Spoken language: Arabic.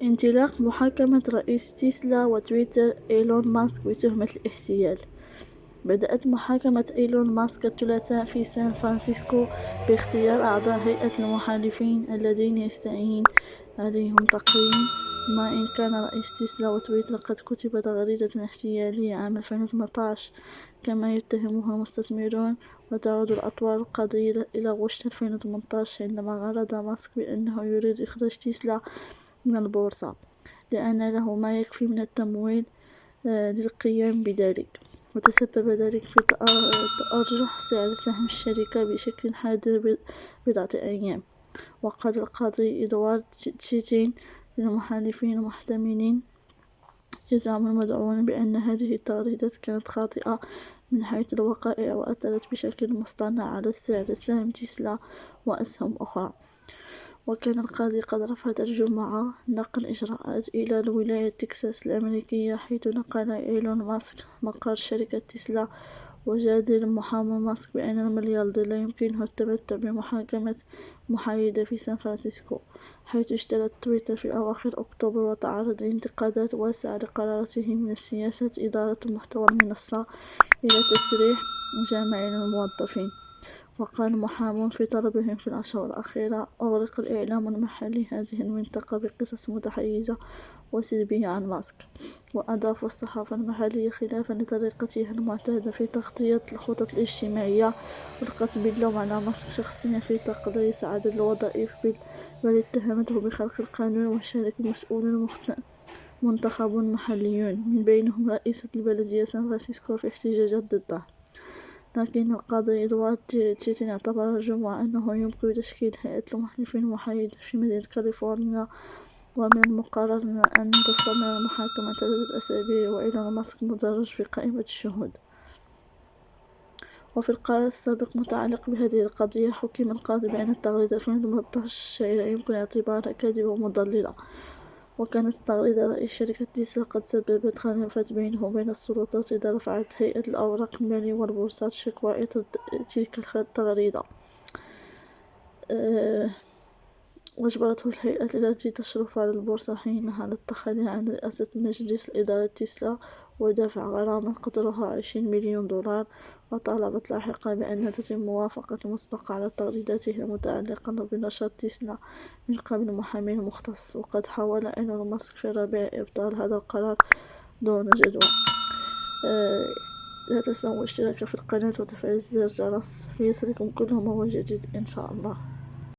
انطلاق محاكمة رئيس تيسلا وتويتر إيلون ماسك بتهمة الاحتيال. بدأت محاكمة إيلون ماسك الثلاثاء في سان فرانسيسكو باختيار أعضاء هيئة المحالفين الذين يستعين عليهم تقييم ما إن كان رئيس تيسلا وتويتر قد كتب تغريدة احتيالية عام 2018 كما يتهمها المستثمرون. وتعود الأطوار القضية إلى غشت 2018 عندما غرد ماسك بأنه يريد إخراج تيسلا من البورصة لأن له ما يكفي من التمويل للقيام بذلك، وتسبب ذلك في تأرجح سعر سهم الشركة بشكل حاد بضعة أيام. وقال القاضي إدوارد تشيتين للمحالفين المحتملين يزعم المدعوون بأن هذه التغريدات كانت خاطئة من حيث الوقائع وأثرت بشكل مصطنع على سعر سهم تسلا وأسهم أخرى. وكان القاضي قد رفض الجمعة نقل إجراءات إلى ولاية تكساس الأمريكية، حيث نقل إيلون ماسك مقر شركة تسلا. وجادل محامي ماسك بأن $1,000,000,000 يمكنه التمتع بمحاكمة محايدة في سان فرانسيسكو، حيث اشترت تويتر في أواخر أكتوبر وتعرض لانتقادات واسعة لقراراته من سياسة إدارة محتوى المنصة إلى تسريح جميع الموظفين. وقال محامون في طلبهم في الأشهر الأخيرة: أغرق الإعلام المحلي هذه المنطقة بقصص متحيزة وسلبية عن ماسك. وأضاف: الصحافة المحلية خلافا لطريقتها المعتادة في تغطية الخطط الاجتماعية ألقت باللوم على ماسك شخصيا في تقليص عدد الوظائف، بل اتهمته بخرق القانون. وشارك مسؤولون منتخبون محليون من بينهم رئيسة البلدية سان فرانسيسكو في احتجاجات ضده. لكن القاضي إدوارد تشيتين اعتبر الجمعة أنه يمكن تشكيل هيئة المحلفين المحايدة في مدينة كاليفورنيا، ومن المقرر أن تستمر المحاكمة 3 أسابيع وإيلون ماسك مدرج في قائمة الشهود. وفي القرار السابق متعلق بهذه القضية حكم القاضي بأن التغريدة 2018 الشهيرة يمكن اعتبارها كاذبة ومضللة. وكانت تغريدة رئيس شركة تيسلا قد سببت خلافات بينه وبين السلطات، إذا رفعت هيئة الأوراق المالية والبورصات شكوى إثر تلك التغريدة، وأجبرته الهيئة التي تشرف على البورصة حينها على التخلي عن رئاسة مجلس إدارة تيسلا ودفع غرامة قدرها 20 مليون دولار. وطالبت لاحقا بأن تتم موافقة مسبقة على تغريداتها المتعلقة بنشاط تيسلا من قبل محامي مختص. وقد حاول إيلون ماسك في الربيع إبطال هذا القرار دون جدوى. لا تنسوا الاشتراك في القناة وتفعيل زر الجرس ليصلكم كل ما هو جديد إن شاء الله.